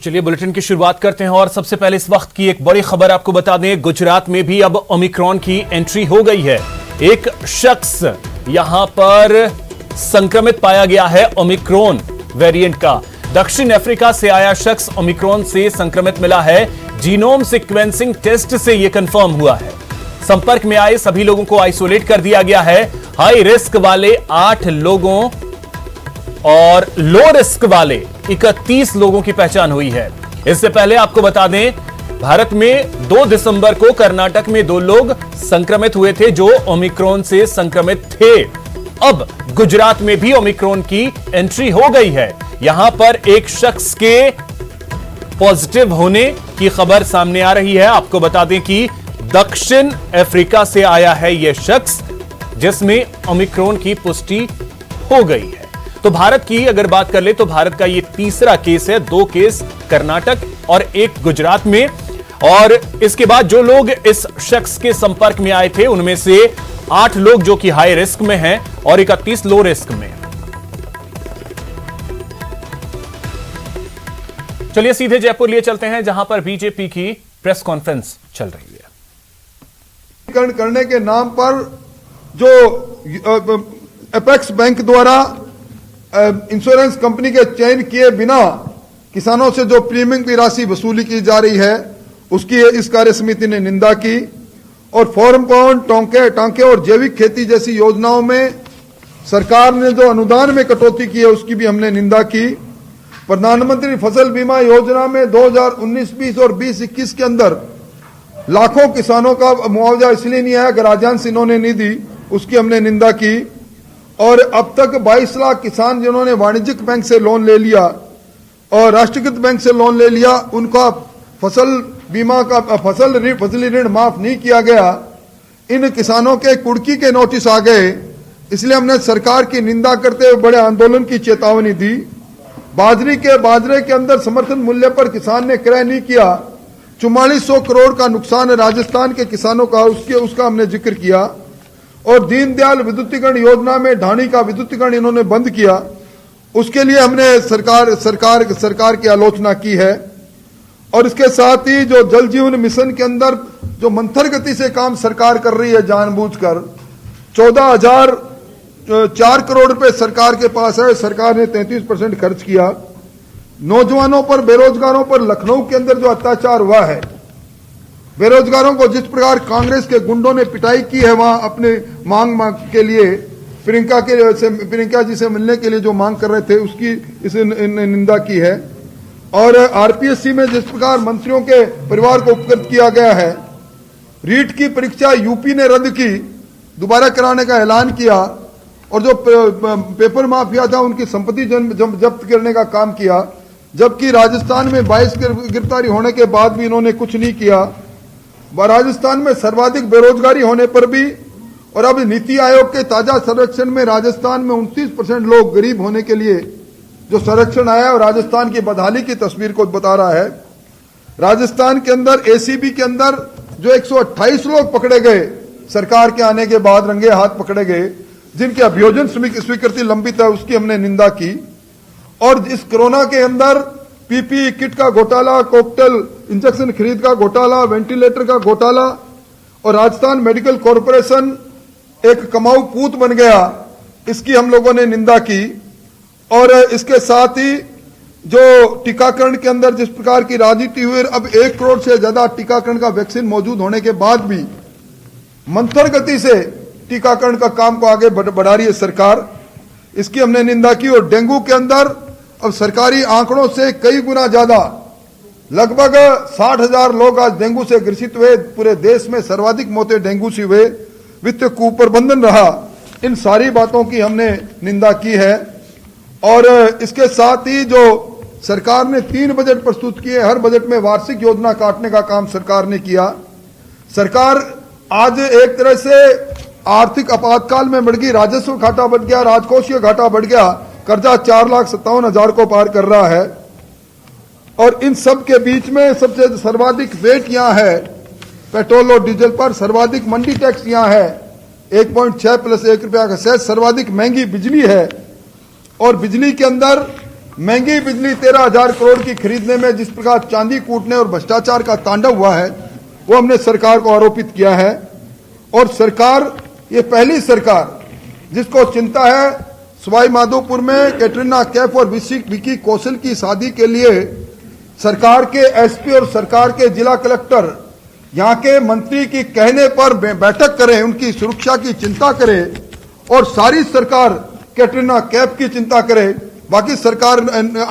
चलिए बुलेटिन की शुरुआत करते हैं और सबसे पहले इस वक्त की एक बड़ी खबर आपको बता दें। गुजरात में भी अब ओमिक्रॉन की एंट्री हो गई है। एक शख्स यहां पर संक्रमित पाया गया है ओमिक्रॉन वेरिएंट का। दक्षिण अफ्रीका से आया शख्स ओमिक्रॉन से संक्रमित मिला है। जीनोम सीक्वेंसिंग टेस्ट से यह कंफर्म हुआ है। संपर्क में आए सभी लोगों को आइसोलेट कर दिया गया है। हाई रिस्क वाले 8 लोगों और लो रिस्क वाले 31 लोगों की पहचान हुई है। इससे पहले आपको बता दें, भारत में 2 दिसंबर को कर्नाटक में 2 लोग संक्रमित हुए थे जो ओमिक्रॉन से संक्रमित थे। अब गुजरात में भी ओमिक्रॉन की एंट्री हो गई है। यहां पर एक शख्स के पॉजिटिव होने की खबर सामने आ रही है। आपको बता दें कि दक्षिण अफ्रीका से आया है यह शख्स जिसमें ओमिक्रॉन की पुष्टि हो गई है। तो भारत की अगर बात कर ले तो भारत का यह तीसरा केस है। 2 केस कर्नाटक और 1 गुजरात में। और इसके बाद जो लोग इस शख्स के संपर्क में आए थे उनमें से 8 लोग जो कि हाई रिस्क में हैं और 31 लो रिस्क में। चलिए सीधे जयपुर लिए चलते हैं जहां पर बीजेपी की प्रेस कॉन्फ्रेंस चल रही है। करने के नाम पर जो अपेक्स बैंक द्वारा इंश्योरेंस कंपनी के चयन किए बिना किसानों से जो प्रीमियम की राशि वसूली की जा रही है उसकी इस कार्य समिति ने निंदा की। और फॉर्म पाउंड टांके और जैविक खेती जैसी योजनाओं में सरकार ने जो अनुदान में कटौती की है उसकी भी हमने निंदा की। प्रधानमंत्री फसल बीमा योजना में 2019-20 और 20-21 के अंदर लाखों किसानों का मुआवजा इसलिए नहीं आया कि राजस्व इन्होंने नहीं दी, उसकी हमने निंदा की। और अब तक 22 लाख किसान जिन्होंने वाणिज्यिक बैंक से लोन ले लिया और राष्ट्रीयकृत बैंक से लोन ले लिया, उनका फसल बीमा का फसली ऋण माफ नहीं किया गया। इन किसानों के कुर्की के नोटिस आ गए, इसलिए हमने सरकार की निंदा करते हुए बड़े आंदोलन की चेतावनी दी। बाजरे के अंदर समर्थन मूल्य पर किसान ने क्रय नहीं किया। 4400 करोड़ का नुकसान है राजस्थान के किसानों का, उसका हमने जिक्र किया। और दीनदयाल विद्युतीकरण योजना में ढाणी का विद्युतीकरण इन्होंने बंद किया, उसके लिए हमने सरकार की आलोचना की है। और इसके साथ ही जो जल जीवन मिशन के अंदर जो मंथर गति से काम सरकार कर रही है जानबूझकर, 14,004 करोड़ रुपए सरकार के पास है, सरकार ने 33% खर्च किया। नौजवानों पर बेरोजगारों पर लखनऊ के अंदर जो अत्याचार हुआ है, बेरोजगारों को जिस प्रकार कांग्रेस के गुंडों ने पिटाई की है, वहां अपने मांग के लिए प्रियंका जी से मिलने के लिए जो मांग कर रहे थे उसकी इसे निंदा की है। और आरपीएससी में जिस प्रकार मंत्रियों के परिवार को उपकृत किया गया है, रीट की परीक्षा यूपी ने रद्द की, दोबारा कराने का ऐलान किया। और जो पेपर माफिया था उनकी संपत्ति जब्त करने का काम किया, जबकि राजस्थान में 22 गिरफ्तारी होने के बाद भी इन्होंने कुछ नहीं किया। राजस्थान में सर्वाधिक बेरोजगारी होने पर भी, और अब नीति आयोग के ताजा सर्वेक्षण में राजस्थान में 29% लोग गरीब होने के लिए जो सर्वेक्षण आया है और राजस्थान की बदहाली की तस्वीर को बता रहा है। राजस्थान के अंदर एसीबी के अंदर जो 128 लोग पकड़े गए सरकार के आने के बाद, रंगे हाथ पकड़े गए, जिनके अभियोजन स्वीकृति लंबित है, उसकी हमने निंदा की। और इस कोरोना के अंदर पीपीई किट का घोटाला, कॉकटेल इंजेक्शन खरीद का घोटाला, वेंटिलेटर का घोटाला, और राजस्थान मेडिकल कॉरपोरेशन एक कमाऊ पूत बन गया, इसकी हम लोगों ने निंदा की। और इसके साथ ही जो टीकाकरण के अंदर जिस प्रकार की राजनीति हुई, अब 1 करोड़ से ज्यादा टीकाकरण का वैक्सीन मौजूद होने के बाद भी मंथर गति से टीकाकरण का काम को आगे बढ़ा रही है सरकार, इसकी हमने निंदा की। और डेंगू के अंदर अब सरकारी आंकड़ों से कई गुना ज्यादा, लगभग 60,000 लोग आज डेंगू से ग्रसित हुए। पूरे देश में सर्वाधिक मौतें डेंगू से हुए। वित्तीय कुप्रबंधन रहा, इन सारी बातों की हमने निंदा की है। और इसके साथ ही जो सरकार ने 3 बजट प्रस्तुत किए, हर बजट में वार्षिक योजना काटने का काम सरकार ने किया। सरकार आज एक तरह से आर्थिक आपातकाल में बढ़ गई, राजस्व घाटा बढ़ गया, राजकोषीय घाटा बढ़ गया, कर्जा 4,57,000 को पार कर रहा है। और इन सब के बीच में सबसे सर्वाधिक वेट यहां है पेट्रोल और डीजल पर, सर्वाधिक मंडी टैक्स यहां है 1.6 + 1 रुपया का सेस, सर्वाधिक महंगी बिजली है। और बिजली के अंदर महंगी बिजली 13,000 करोड़ की खरीदने में जिस प्रकार चांदी कूटने और भ्रष्टाचार का तांडव हुआ है वो हमने सरकार को आरोपित किया है। और सरकार, ये पहली सरकार जिसको चिंता है सवाई माधोपुर में कैटरीना कैफ और विकी कौशल की शादी के लिए सरकार के एसपी और सरकार के जिला कलेक्टर यहाँ के मंत्री की कहने पर बैठक करें, उनकी सुरक्षा की चिंता करें और सारी सरकार कैटरीना कैफ की चिंता करे, बाकी सरकार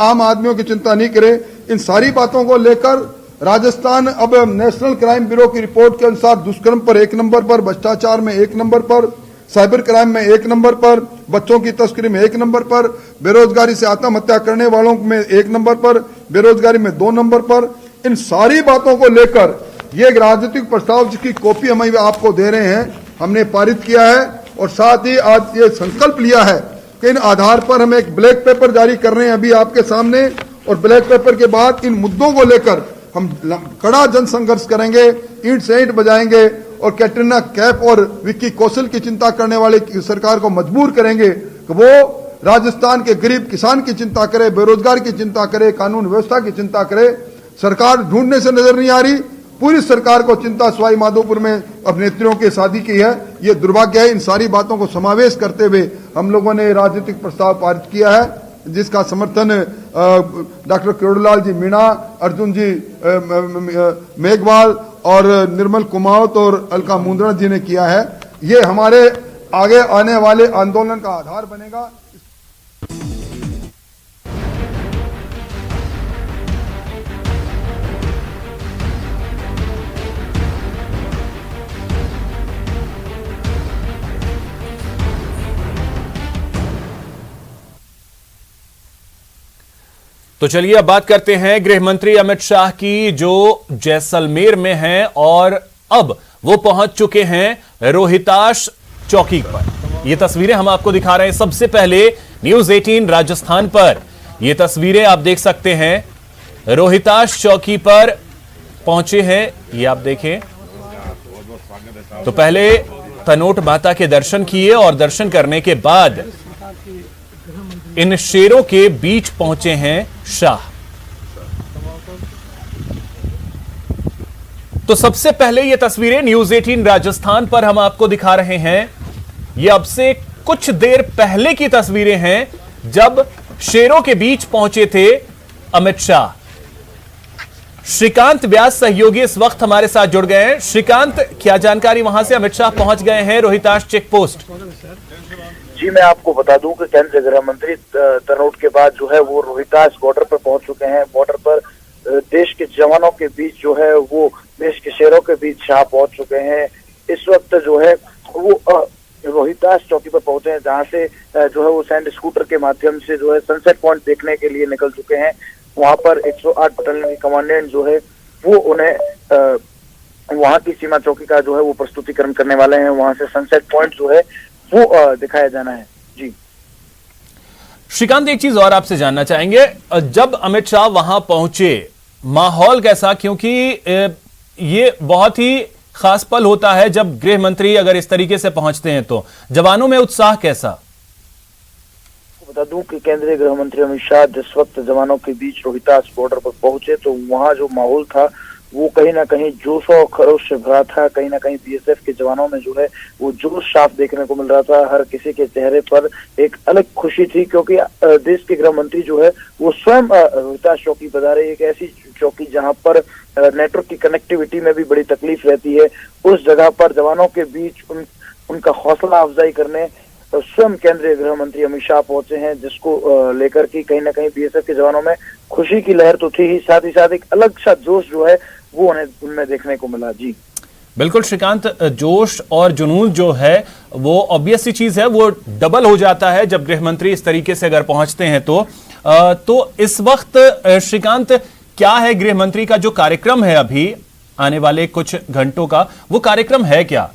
आम आदमियों की चिंता नहीं करे। इन सारी बातों को लेकर राजस्थान अब नेशनल क्राइम ब्यूरो की रिपोर्ट के अनुसार दुष्कर्म पर 1 नंबर पर, भ्रष्टाचार में 1 नंबर पर, साइबर क्राइम में 1 नंबर पर, बच्चों की तस्करी में 1 नंबर पर, बेरोजगारी से आत्महत्या करने वालों में 1 नंबर पर, बेरोजगारी में 2 नंबर पर। इन सारी बातों को लेकर ये एक राजनीतिक प्रस्ताव जिसकी कॉपी हम आपको दे रहे हैं, हमने पारित किया है और साथ ही आज ये संकल्प लिया है कि इन आधार पर हम एक ब्लैक पेपर जारी कर रहे हैं अभी आपके सामने, और ब्लैक पेपर के बाद इन मुद्दों को लेकर हम कड़ा जन संघर्ष करेंगे, ईंट से ईंट बजाएंगे और कैटरीना कैफ और विक्की कौशल की चिंता करने वाले सरकार को मजबूर करेंगे कि वो राजस्थान के गरीब किसान की चिंता करे, बेरोजगार की चिंता करे, कानून व्यवस्था की चिंता करे। सरकार ढूंढने से नजर नहीं आ रही, पूरी सरकार को चिंता सवाई माधोपुर में अभिनेत्रियों की शादी की है। ये दुर्भाग्य है। इन सारी बातों को समावेश करते हुए हम लोगों ने राजनीतिक प्रस्ताव पारित किया है जिसका समर्थन डॉक्टर किरोड़ीलाल जी मीणा, अर्जुन जी मेघवाल और निर्मल कुमावत और अलका मुंद्रा जी ने किया है। ये हमारे आगे आने वाले आंदोलन का आधार बनेगा। तो चलिए अब बात करते हैं गृह मंत्री अमित शाह की, जो जैसलमेर में हैं और अब वो पहुंच चुके हैं रोहिताश चौकी पर। ये तस्वीरें हम आपको दिखा रहे हैं सबसे पहले न्यूज 18 राजस्थान पर। ये तस्वीरें आप देख सकते हैं, रोहिताश चौकी पर पहुंचे हैं, ये आप देखें। तो पहले तनोट माता के दर्शन किए और दर्शन करने के बाद इन शेरों के बीच पहुंचे हैं शाह। तो सबसे पहले ये तस्वीरें न्यूज 18 राजस्थान पर हम आपको दिखा रहे हैं। ये अब से कुछ देर पहले की तस्वीरें हैं जब शेरों के बीच पहुंचे थे अमित शाह। श्रीकांत व्यास सहयोगी इस वक्त हमारे साथ जुड़ गए हैं। श्रीकांत, क्या जानकारी वहां से अमित शाह पहुंच गए हैं रोहिताश चेक पोस्ट? जी, मैं आपको बता दूं कि केंद्रीय गृह मंत्री तनोट के बाद जो है वो रोहिताश बॉर्डर पर पहुंच चुके हैं। बॉर्डर पर देश के जवानों के बीच जो है वो देश के शेरों के बीच शाह पहुंच चुके हैं। इस वक्त जो है वो रोहिताश चौकी पर पहुंचे हैं, जहां से जो है वो सैंड स्कूटर के माध्यम से जो है सनसेट पॉइंट देखने के लिए निकल चुके हैं। वहां पर 108 बटालियन के कमांडेंट जो है वो उन्हें वहां की सीमा चौकी का जो है वो प्रस्तुतिकरण करने वाले हैं। वहां से सनसेट पॉइंट जो है वो दिखाया जाना है। जी श्रीकांत, एक चीज और आपसे जानना चाहेंगे, जब अमित शाह वहां पहुंचे माहौल कैसा? क्योंकि ये बहुत ही खास पल होता है जब गृह मंत्री अगर इस तरीके से पहुंचते हैं, तो जवानों में उत्साह कैसा? बता दूं कि केंद्रीय गृह मंत्री अमित शाह जिस वक्त जवानों के बीच रोहिताश बॉर्डर पर पहुंचे तो वहां जो माहौल था वो कहीं ना कहीं जोश और खरोश से भरा था। कहीं ना कहीं बीएसएफ के जवानों में जो है वो जोश साफ देखने को मिल रहा था। हर किसी के चेहरे पर एक अलग खुशी थी, क्योंकि देश के गृह मंत्री जो है वो स्वयं रोहिताश चौकी पधारे। एक ऐसी चौकी जहां पर नेटवर्क की कनेक्टिविटी में भी बड़ी तकलीफ रहती है, उस जगह पर जवानों के बीच उनका हौसला अफजाई करने स्वयं केंद्रीय गृह मंत्री अमित शाह पहुंचे हैं, जिसको लेकर के कहीं ना कहीं बीएसएफ के जवानों में खुशी की लहर तो थी ही, साथ ही साथ एक अलग सा जोश जो है वो उनमें देखने को मिला। जी बिल्कुल श्रीकांत, जोश और जुनून जो है वो ऑब्वियस सी चीज है, वो डबल हो जाता है जब गृह मंत्री इस तरीके से अगर पहुंचते हैं तो इस वक्त श्रीकांत क्या है गृह मंत्री का जो कार्यक्रम है अभी आने वाले कुछ घंटों का, वो कार्यक्रम है क्या?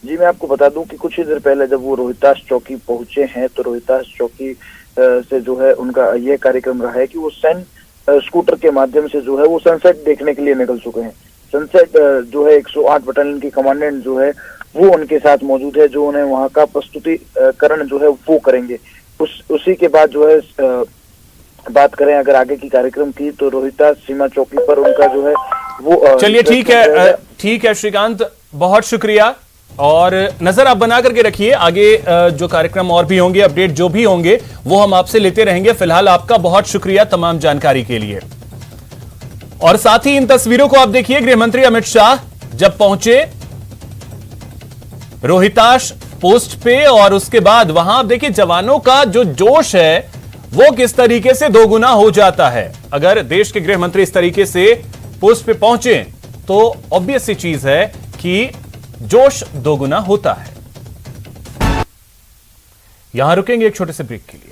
जी, मैं आपको बता दूं कि कुछ ही देर पहले जब वो रोहिताश चौकी पहुंचे हैं तो रोहिताश चौकी से जो है उनका यह कार्यक्रम रहा है कि वो स्कूटर के माध्यम से जो है वो सनसेट देखने के लिए निकल चुके हैं। सनसेट जो है 108 बटालियन की कमांडेंट जो है वो उनके साथ मौजूद है, जो उन्हें वहां का प्रस्तुतिकरण जो है वो करेंगे। उसी के बाद जो है बात करें अगर आगे की कार्यक्रम की तो रोहितास सीमा चौकी पर उनका जो है वो चलिए ठीक है श्रीकांत, बहुत शुक्रिया। और नजर आप बना करके रखिए, आगे जो कार्यक्रम और भी होंगे, अपडेट जो भी होंगे वो हम आपसे लेते रहेंगे। फिलहाल आपका बहुत शुक्रिया तमाम जानकारी के लिए। और साथ ही इन तस्वीरों को आप देखिए, गृह मंत्री अमित शाह जब पहुंचे रोहितास पोस्ट पे और उसके बाद वहां आप देखिए जवानों का जो जोश है वो किस तरीके से दोगुना हो जाता है। अगर देश के गृह मंत्री इस तरीके से पोस्ट पे पहुंचे तो ऑब्वियस सी चीज है कि जोश दोगुना होता है। यहां रुकेंगे एक छोटे से ब्रेक के लिए।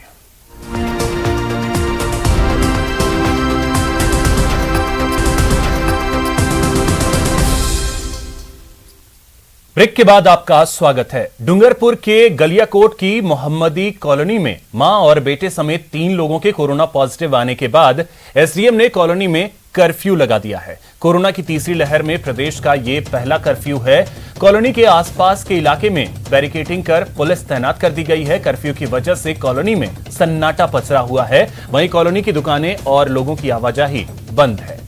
ब्रेक के बाद आपका स्वागत है। डूंगरपुर के गलियाकोट की मोहम्मदी कॉलोनी में मां और बेटे समेत 3 लोगों के कोरोना पॉजिटिव आने के बाद एसडीएम ने कॉलोनी में कर्फ्यू लगा दिया है। कोरोना की तीसरी लहर में प्रदेश का यह पहला कर्फ्यू है। कॉलोनी के आसपास के इलाके में बैरिकेडिंग कर पुलिस तैनात कर दी गई है। कर्फ्यू की वजह से कॉलोनी में सन्नाटा पसरा हुआ है। वहीं कॉलोनी की दुकानें और लोगों की आवाजाही बंद है।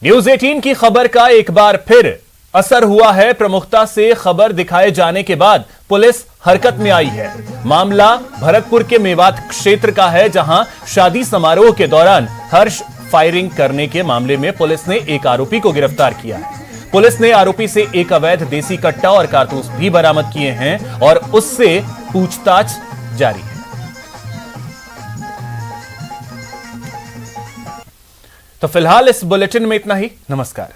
न्यूज 18 की खबर का एक बार फिर असर हुआ है। प्रमुखता से खबर दिखाए जाने के बाद पुलिस हरकत में आई है। मामला भरतपुर के मेवात क्षेत्र का है, जहां शादी समारोह के दौरान हर्ष फायरिंग करने के मामले में पुलिस ने एक आरोपी को गिरफ्तार किया है। पुलिस ने आरोपी से एक अवैध देसी कट्टा और कारतूस भी बरामद किए हैं और उससे पूछताछ जारी है। तो फिलहाल इस बुलेटिन में इतना ही। नमस्कार।